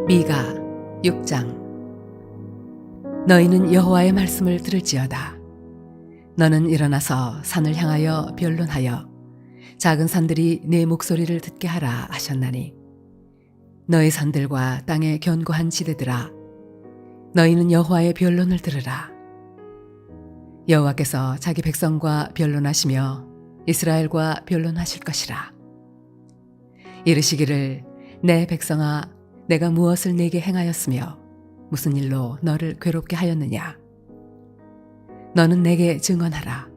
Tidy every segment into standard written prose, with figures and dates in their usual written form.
미가 6장. 너희는 여호와의 말씀을 들을지어다. 너는 일어나서 산을 향하여 변론하여 작은 산들이 내 목소리를 듣게 하라 하셨나니, 너희 산들과 땅의 견고한 지대들아, 너희는 여호와의 변론을 들으라. 여호와께서 자기 백성과 변론하시며 이스라엘과 변론하실 것이라. 이르시기를, 내 백성아, 내가 무엇을 네게 행하였으며 무슨 일로 너를 괴롭게 하였느냐. 너는 내게 증언하라.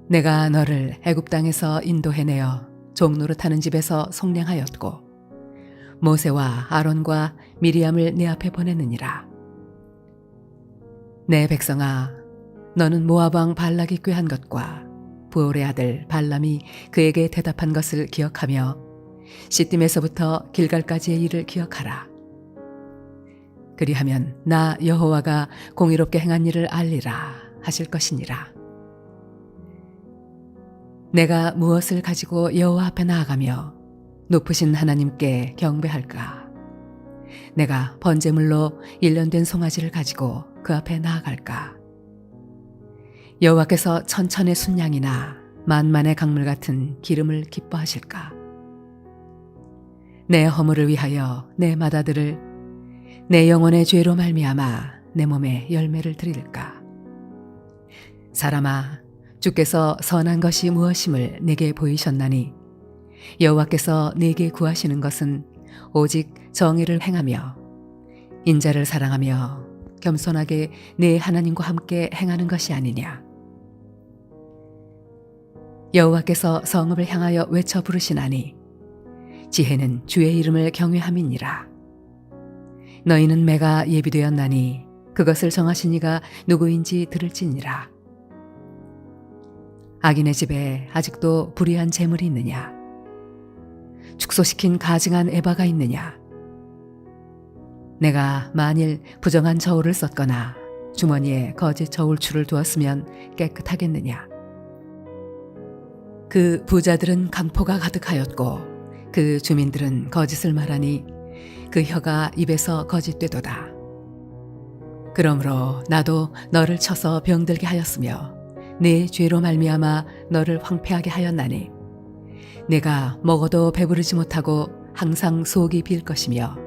내가 너를 애굽 땅에서 인도해내어 종노릇하는 집에서 속량하였고 모세와 아론과 미리암을 내 앞에 보냈느니라. 내 백성아, 너는 모압 왕 발락이 꾀한 것과 부올의 아들 발람이 그에게 대답한 것을 기억하며 시딤에서부터 길갈까지의 일을 기억하라. 그리하면 나 여호와가 공의롭게 행한 일을 알리라 하실 것이니라. 내가 무엇을 가지고 여호와 앞에 나아가며 높으신 하나님께 경배할까? 내가 번제물로 일련된 송아지를 가지고 그 앞에 나아갈까? 여호와께서 천천의 순양이나 만만의 강물 같은 기름을 기뻐하실까? 내 허물을 위하여 내 맏아들을, 내 영혼의 죄로 말미암아 내 몸에 열매를 드릴까? 사람아, 주께서 선한 것이 무엇임을 내게 보이셨나니, 여호와께서 내게 구하시는 것은 오직 정의를 행하며 인자를 사랑하며 겸손하게 내 하나님과 함께 행하는 것이 아니냐. 여호와께서 성읍을 향하여 외쳐 부르시나니, 지혜는 주의 이름을 경외함이니라. 너희는 매가 예비되었나니 그것을 정하신 이가 누구인지 들을지니라. 악인의 집에 아직도 불의한 재물이 있느냐? 축소시킨 가증한 에바가 있느냐? 내가 만일 부정한 저울을 썼거나 주머니에 거짓 저울추를 두었으면 깨끗하겠느냐? 그 부자들은 강포가 가득하였고 그 주민들은 거짓을 말하니 그 혀가 입에서 거짓되도다. 그러므로 나도 너를 쳐서 병들게 하였으며 내 죄로 말미암아 너를 황폐하게 하였나니, 내가 먹어도 배부르지 못하고 항상 속이 빌 것이며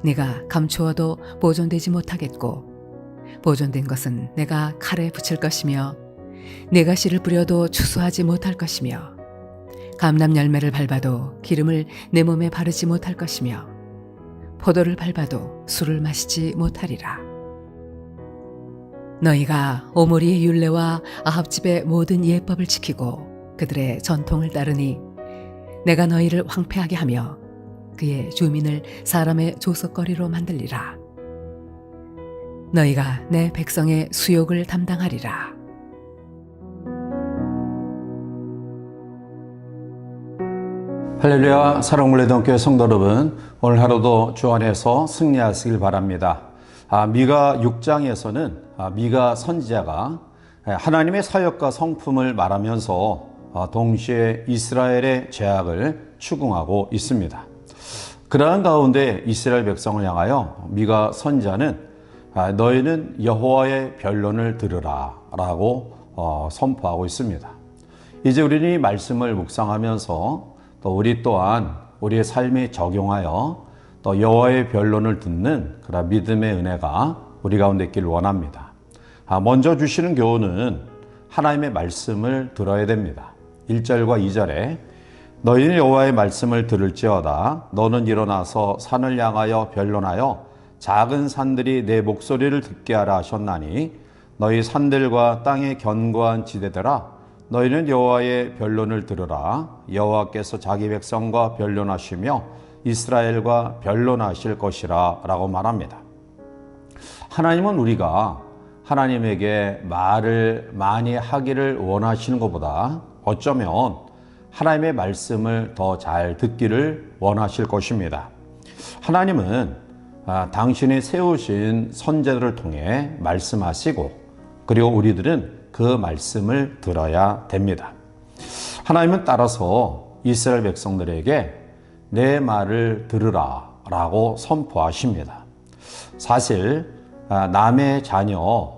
내가 감추어도 보존되지 못하겠고, 보존된 것은 내가 칼에 붙일 것이며 내가 씨를 뿌려도 추수하지 못할 것이며 감람 열매를 밟아도 기름을 내 몸에 바르지 못할 것이며 포도를 밟아도 술을 마시지 못하리라. 너희가 오므리의 율례와 아합집의 모든 예법을 지키고 그들의 전통을 따르니 내가 너희를 황폐하게 하며 그의 주민을 사람의 조석거리로 만들리라. 너희가 내 백성의 수욕을 담당하리라. 할렐루야. 사랑을 내던 교회 성도 여러분, 오늘 하루도 주 안에서 승리하시길 바랍니다. 미가 6장에서는 미가 선지자가 하나님의 사역과 성품을 말하면서 동시에 이스라엘의 죄악을 추궁하고 있습니다. 그러한 가운데 이스라엘 백성을 향하여 미가 선지자는 너희는 여호와의 변론을 들으라 라고 선포하고 있습니다. 이제 우리는 이 말씀을 묵상하면서 또 우리 또한 우리의 삶에 적용하여 또 여호와의 변론을 듣는 그런 믿음의 은혜가 우리 가운데 있기를 원합니다. 먼저 주시는 교훈은 하나님의 말씀을 들어야 됩니다. 1절과 2절에 너희는 여호와의 말씀을 들을지어다. 너는 일어나서 산을 향하여 변론하여 작은 산들이 내 목소리를 듣게 하라 하셨나니, 너희 산들과 땅의 견고한 지대들아, 너희는 여호와의 변론을 들으라. 여호와께서 자기 백성과 변론하시며 이스라엘과 변론하실 것이라 라고 말합니다. 하나님은 우리가 하나님에게 말을 많이 하기를 원하시는 것보다 어쩌면 하나님의 말씀을 더 잘 듣기를 원하실 것입니다. 하나님은 당신이 세우신 선지자들을 통해 말씀하시고, 그리고 우리들은 그 말씀을 들어야 됩니다. 하나님은 따라서 이스라엘 백성들에게 내 말을 들으라 라고 선포하십니다. 사실 남의 자녀,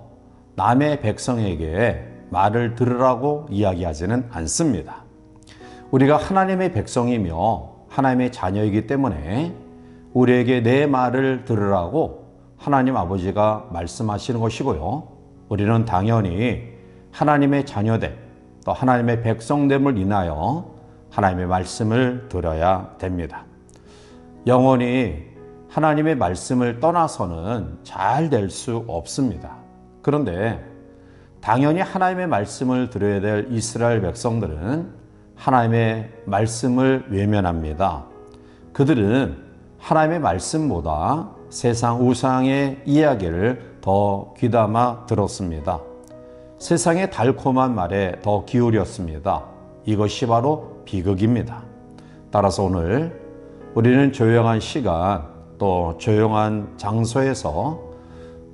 남의 백성에게 말을 들으라고 이야기하지는 않습니다. 우리가 하나님의 백성이며 하나님의 자녀이기 때문에 우리에게 내 말을 들으라고 하나님 아버지가 말씀하시는 것이고요. 우리는 당연히 하나님의 자녀됨, 또 하나님의 백성됨을 인하여 하나님의 말씀을 들어야 됩니다. 영원히 하나님의 말씀을 떠나서는 잘 될 수 없습니다. 그런데 당연히 하나님의 말씀을 들어야 될 이스라엘 백성들은 하나님의 말씀을 외면합니다. 그들은 하나님의 말씀보다 세상 우상의 이야기를 더 귀담아 들었습니다. 세상의 달콤한 말에 더 기울였습니다. 이것이 바로 비극입니다. 따라서 오늘 우리는 조용한 시간 또 조용한 장소에서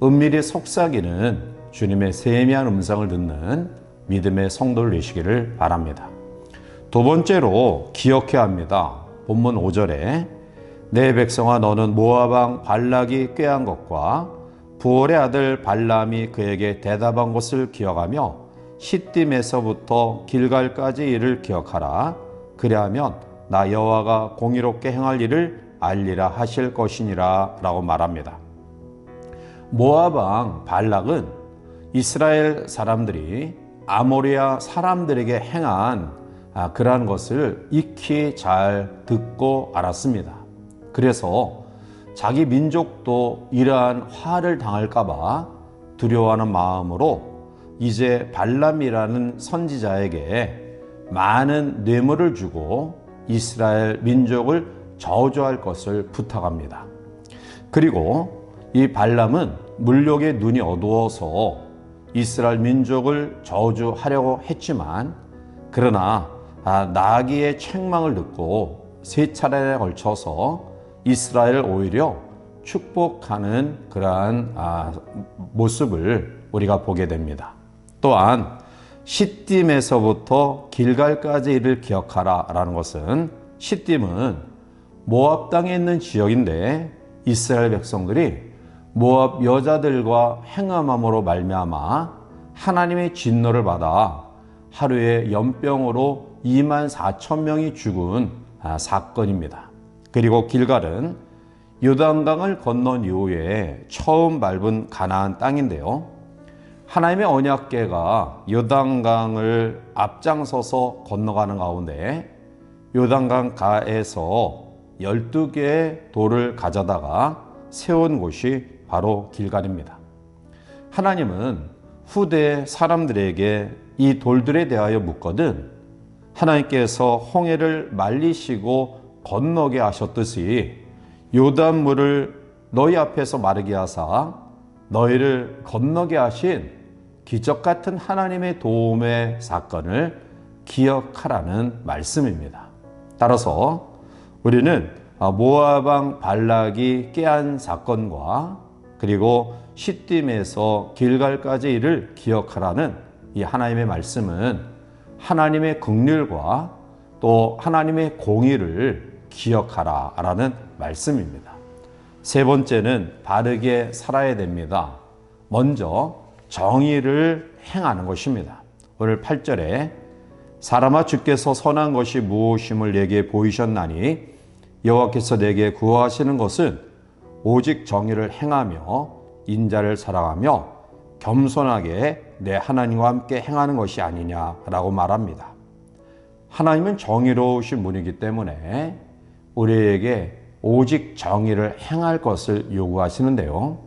은밀히 속삭이는 주님의 세미한 음성을 듣는 믿음의 성도를 되시기를 바랍니다. 두 번째로 기억해야 합니다. 본문 5절에 내 백성아 너는 모압 왕 발락이 꾀한 것과 부올의 아들 발람이 그에게 대답한 것을 기억하며 시딤에서부터 길갈까지 일을 기억하라. 그리하면 나 여호와가 공의롭게 행할 일을 알리라 하실 것이니라 라고 말합니다. 모압 왕 발락은 이스라엘 사람들이 아모리아 사람들에게 행한 그러한 것을 익히 잘 듣고 알았습니다. 그래서 자기 민족도 이러한 화를 당할까 봐 두려워하는 마음으로 이제 발람이라는 선지자에게 많은 뇌물을 주고 이스라엘 민족을 저주할 것을 부탁합니다. 그리고 이 발람은 물욕의 눈이 어두워서 이스라엘 민족을 저주하려고 했지만 그러나 나귀의 책망을 듣고 세 차례에 걸쳐서 이스라엘을 오히려 축복하는 그러한 모습을 우리가 보게 됩니다. 또한 시딤에서부터 길갈까지 이를 기억하라 라는 것은 시딤은 모압 땅에 있는 지역인데 이스라엘 백성들이 모압 여자들과 행함함으로 말미암아 하나님의 진노를 받아 하루에 연병으로 24,000명이 죽은 사건입니다. 그리고 길갈은 요단강을 건넌 이후에 처음 밟은 가나안 땅인데요. 하나님의 언약궤가 요단강을 앞장서서 건너가는 가운데 요단강 가에서 12개의 돌을 가져다가 세운 곳이 바로 길갈입니다. 하나님은 후대 사람들에게 이 돌들에 대하여 묻거든 하나님께서 홍해를 말리시고 건너게 하셨듯이 요단물을 너희 앞에서 마르게 하사 너희를 건너게 하신 기적 같은 하나님의 도움의 사건을 기억하라는 말씀입니다. 따라서 우리는 모압 왕 발락이 꾀한 사건과 그리고 시딤에서 길갈까지 일을 기억하라는 이 하나님의 말씀은 하나님의 긍휼과 또 하나님의 공의를 기억하라라는 말씀입니다. 세 번째는 바르게 살아야 됩니다. 먼저 정의를 행하는 것입니다. 오늘 8절에 사람아 주께서 선한 것이 무엇임을 내게 보이셨나니 여호와께서 내게 구하시는 것은 오직 정의를 행하며 인자를 사랑하며 겸손하게 내 하나님과 함께 행하는 것이 아니냐라고 말합니다. 하나님은 정의로우신 분이기 때문에 우리에게 오직 정의를 행할 것을 요구하시는데요.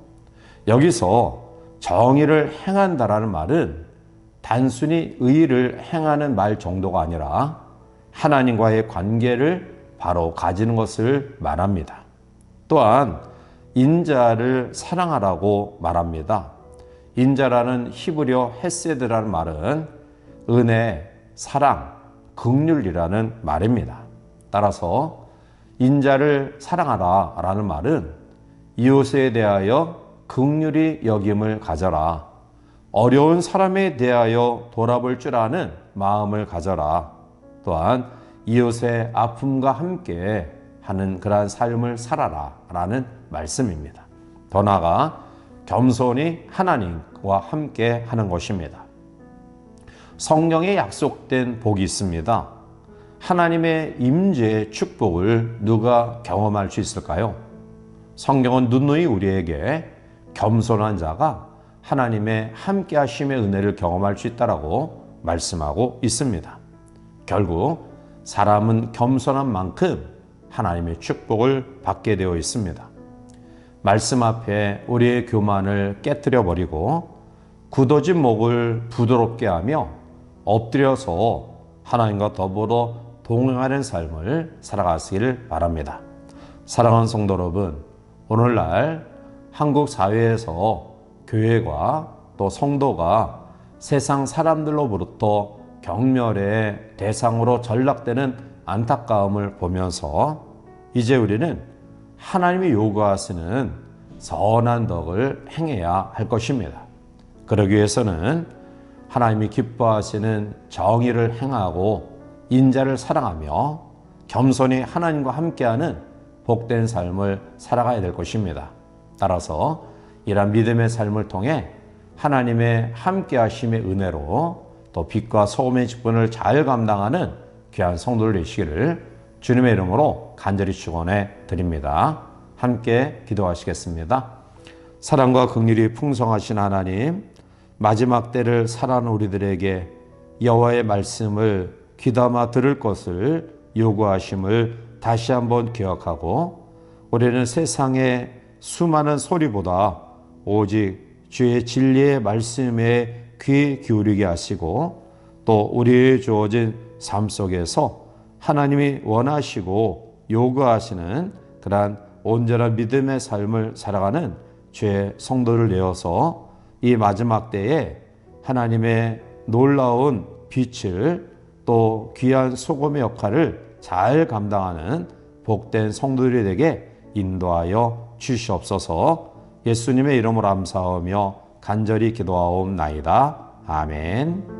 여기서 정의를 행한다라는 말은 단순히 의를 행하는 말 정도가 아니라 하나님과의 관계를 바로 가지는 것을 말합니다. 또한 인자를 사랑하라고 말합니다. 인자라는 히브리어 헤세드라는 말은 은혜, 사랑, 긍휼이라는 말입니다. 따라서 인자를 사랑하라 라는 말은 이웃에 대하여 긍휼히 여김을 가져라. 어려운 사람에 대하여 돌아볼 줄 아는 마음을 가져라. 또한 이웃의 아픔과 함께 하는 그러한 삶을 살아라 라는 말씀입니다. 더 나아가 겸손히 하나님과 함께 하는 것입니다. 성령에 약속된 복이 있습니다. 하나님의 임재의 축복을 누가 경험할 수 있을까요? 성경은 누누이 우리에게 겸손한 자가 하나님의 함께 하심의 은혜를 경험할 수 있다라고 말씀하고 있습니다. 결국 사람은 겸손한 만큼 하나님의 축복을 받게 되어 있습니다. 말씀 앞에 우리의 교만을 깨뜨려 버리고 굳어진 목을 부드럽게 하며 엎드려서 하나님과 더불어 동행하는 삶을 살아가시기를 바랍니다. 사랑하는 성도 여러분, 오늘날 한국 사회에서 교회가 또 성도가 세상 사람들로부터 경멸의 대상으로 전락되는 안타까움을 보면서 이제 우리는 하나님이 요구하시는 선한 덕을 행해야 할 것입니다. 그러기 위해서는 하나님이 기뻐하시는 정의를 행하고 인자를 사랑하며 겸손히 하나님과 함께하는 복된 삶을 살아가야 될 것입니다. 따라서 이러한 믿음의 삶을 통해 하나님의 함께하심의 은혜로 또 빛과 소금의 직분을 잘 감당하는 귀한 성도들 되시기를 주님의 이름으로 간절히 축원해 드립니다. 함께 기도하시겠습니다. 사랑과 긍휼이 풍성하신 하나님, 마지막 때를 살아가는 우리들에게 여호와의 말씀을 귀담아 들을 것을 요구하심을 다시 한번 기억하고 우리는 세상의 수많은 소리보다 오직 주의 진리의 말씀에 귀 기울이게 하시고 또 우리의 주어진 삶 속에서 하나님이 원하시고 요구하시는 그러한 온전한 믿음의 삶을 살아가는 주의 성도를 내어서 이 마지막 때에 하나님의 놀라운 빛을 또 귀한 소금의 역할을 잘 감당하는 복된 성도들이 되게 인도하여 주시옵소서. 예수님의 이름으로 감사하며 간절히 기도하옵나이다. 아멘.